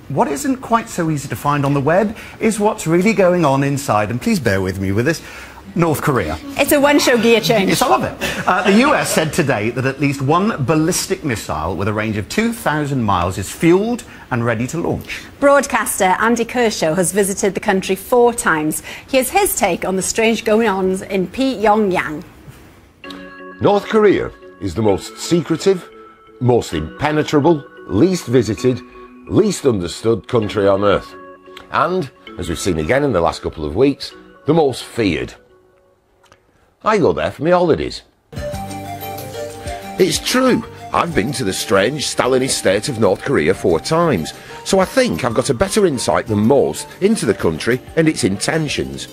what isn't quite so easy to find on the web is what's really going on inside. And please bear with me with this. North Korea. It's a one-show gear change. Yes, I love it. The US said today that at least one ballistic missile with a range of 2,000 miles is fueled and ready to launch. Broadcaster Andy Kershaw has visited the country 4 times. Here's his take on the strange going-ons in Pyongyang. North Korea is the most secretive, most impenetrable, least visited, least understood country on Earth. And, as we've seen again in the last couple of weeks, the most feared. I go there for my holidays. It's true, I've been to the strange Stalinist state of North Korea 4 times, so I think I've got a better insight than most into the country and its intentions.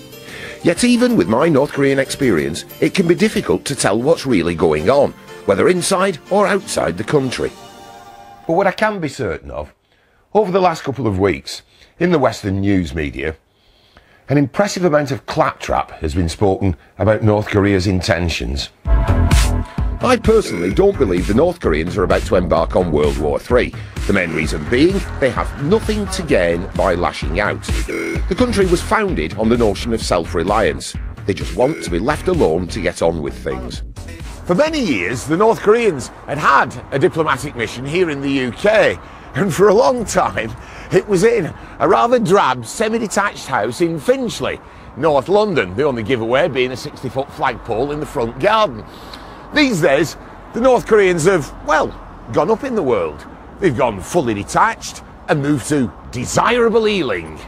Yet even with my North Korean experience, it can be difficult to tell what's really going on, whether inside or outside the country. But what I can be certain of, over the last couple of weeks, in the Western news media, an impressive amount of claptrap has been spoken about North Korea's intentions. I personally don't believe the North Koreans are about to embark on World War III. The main reason being, they have nothing to gain by lashing out. The country was founded on the notion of self-reliance. They just want to be left alone to get on with things. For many years, the North Koreans had a diplomatic mission here in the UK, and for a long time, it was in a rather drab, semi-detached house in Finchley, North London, the only giveaway being a 60-foot flagpole in the front garden. These days, the North Koreans have, well, gone up in the world. They've gone fully detached and moved to desirable Ealing.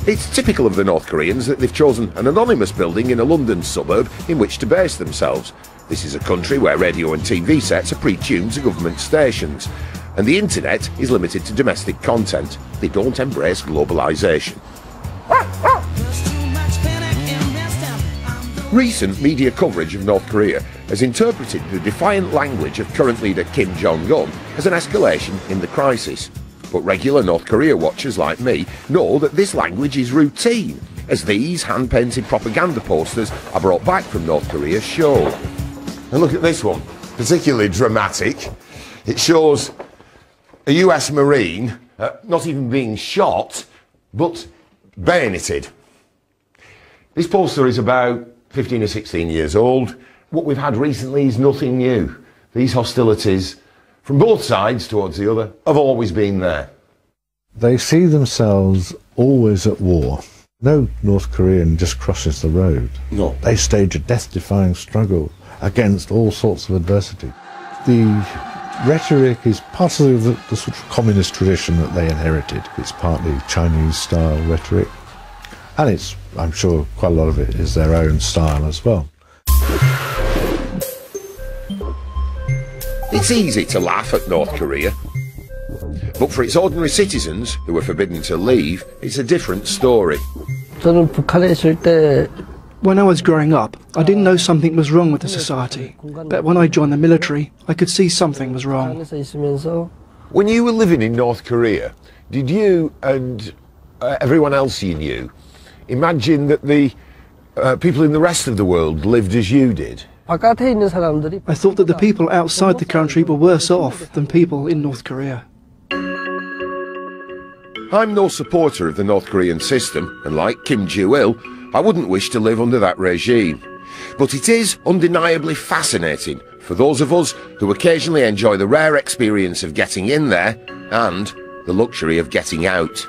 It's typical of the North Koreans that they've chosen an anonymous building in a London suburb in which to base themselves. This is a country where radio and TV sets are pre-tuned to government stations, and the internet is limited to domestic content. They don't embrace globalisation. Recent media coverage of North Korea has interpreted the defiant language of current leader Kim Jong-un as an escalation in the crisis. But regular North Korea watchers like me know that this language is routine, as these hand-painted propaganda posters are brought back from North Korea's show. And look at this one, particularly dramatic. It shows a US Marine not even being shot, but bayoneted. This poster is about 15 or 16 years old. What we've had recently is nothing new. These hostilities, from both sides towards the other, have always been there. They see themselves always at war. No North Korean just crosses the road. No. They stage a death-defying struggle against all sorts of adversity. The rhetoric is part of the sort of communist tradition that they inherited. It's partly Chinese-style rhetoric, and it's, I'm sure, quite a lot of it is their own style as well. It's easy to laugh at North Korea, but for its ordinary citizens who are forbidden to leave, it's a different story. When I was growing up, I didn't know something was wrong with the society, but when I joined the military, I could see something was wrong. When you were living in North Korea, did you and everyone else you knew imagine that the people in the rest of the world lived as you did? I thought that the people outside the country were worse off than people in North Korea. I'm no supporter of the North Korean system, and like Kim Jong-il, I wouldn't wish to live under that regime. But it is undeniably fascinating for those of us who occasionally enjoy the rare experience of getting in there and the luxury of getting out.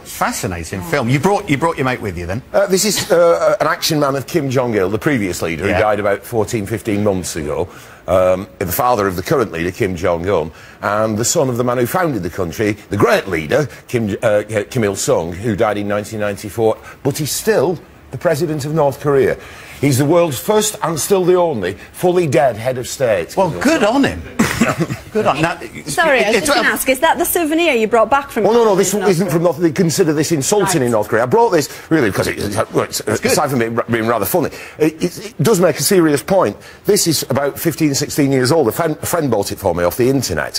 Fascinating film. You brought your mate with you then? This is an action man of Kim Jong-il, the previous leader, who died about 14-15 months ago. The father of the current leader, Kim Jong-un, and the son of the man who founded the country, the great leader, Kim Il-sung, who died in 1994, but he's still the president of North Korea. He's the world's first and still the only fully dead head of state. Well, good on him. Good on. Now, sorry, I was just going to ask, is that the souvenir you brought back from? Oh no, this isn't from North. They consider this insulting in North Korea. I brought this really because aside from it being rather funny, it does make a serious point. This is about 15, 16 years old. A friend bought it for me off the internet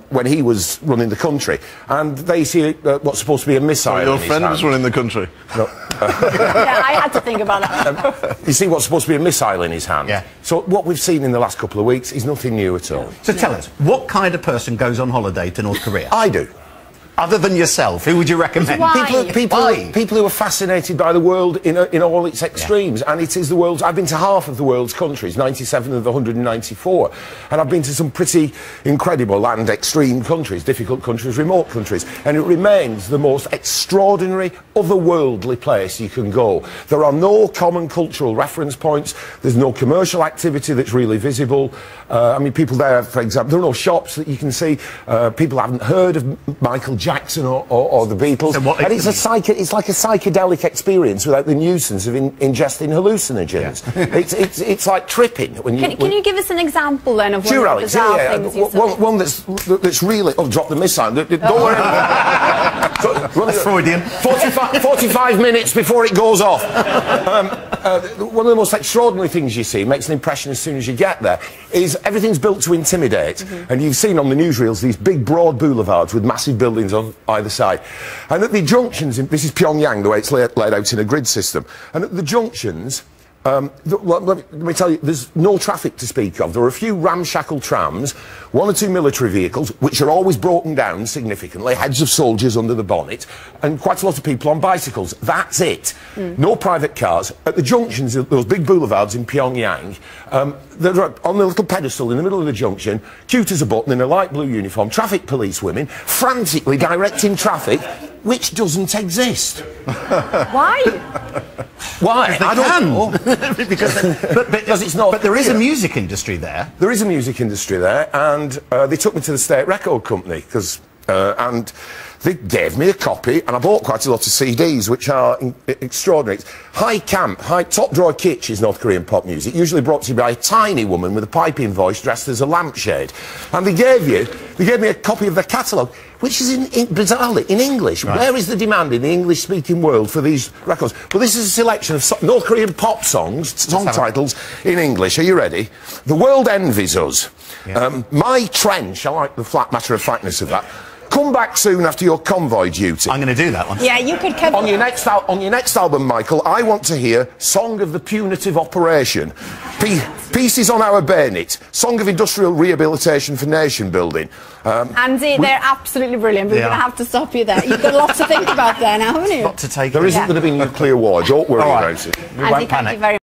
when he was running the country, and they see what's supposed to be a missile. So your friend was running the country. No. Yeah, I had to think about that. You see what's supposed to be a missile in his hand? Yeah. So what we've seen in the last couple of weeks is nothing new at all. So tell us, what kind of person goes on holiday to North Korea? I do. Other than yourself, who would you recommend? Why? People who are fascinated by the world in all its extremes, and it is the world's... I've been to half of the world's countries, 97 of the 194, and I've been to some pretty incredible and extreme countries, difficult countries, remote countries, and it remains the most extraordinary, otherworldly place you can go. There are no common cultural reference points, there's no commercial activity that's really visible. I mean, people there, for example, there are no shops that you can see, people haven't heard of Michael Jackson or the Beatles, so and it's like a psychedelic experience without the nuisance of ingesting hallucinogens. Yeah. it's like tripping. When you, can you give us an example then of one of the bizarre things you saw? One that's really... Oh, drop the missile. Don't worry. That's Freudian. 45 minutes before it goes off. One of the most extraordinary things you see, makes an impression as soon as you get there, is everything's built to intimidate. And you've seen on the newsreels these big broad boulevards with massive buildings on either side. And at the junctions, this is Pyongyang, the way it's laid out in a grid system, and at the junctions, let me tell you, there's no traffic to speak of. There are a few ramshackle trams, one or two military vehicles, which are always broken down significantly, heads of soldiers under the bonnet, and quite a lot of people on bicycles. That's it. No private cars. At the junctions, those big boulevards in Pyongyang, they're on the little pedestal in the middle of the junction, cute as a button in a light blue uniform, traffic police women, frantically directing traffic, which doesn't exist. Why? Why? I don't know. because it's not. But there is a music industry there. There is a music industry there, and they took me to the State Record Company and they gave me a copy, and I bought quite a lot of CDs, which are extraordinary. It's high camp, top drawer kitsch is North Korean pop music, usually brought to you by a tiny woman with a piping voice dressed as a lampshade. And they gave me a copy of their catalogue, which is bizarrely in English. Right. Where is the demand in the English-speaking world for these records? Well, this is a selection of North Korean pop songs, song titles in English. Are you ready? The world envies us. Yeah. My trench, I like the flat matter-of-factness of that. Come back soon after your convoy duty. I'm going to do that one. Yeah, you could cover... On your next album, Michael, I want to hear Song of the Punitive Operation, Pieces on Our Bayonet, Song of Industrial Rehabilitation for Nation Building. Andy, they're absolutely brilliant, but we're going to have to stop you there. You've got a lot to think about there now, haven't you? Got to take there isn't going to be nuclear war, don't worry about it. Andy, thank you very much.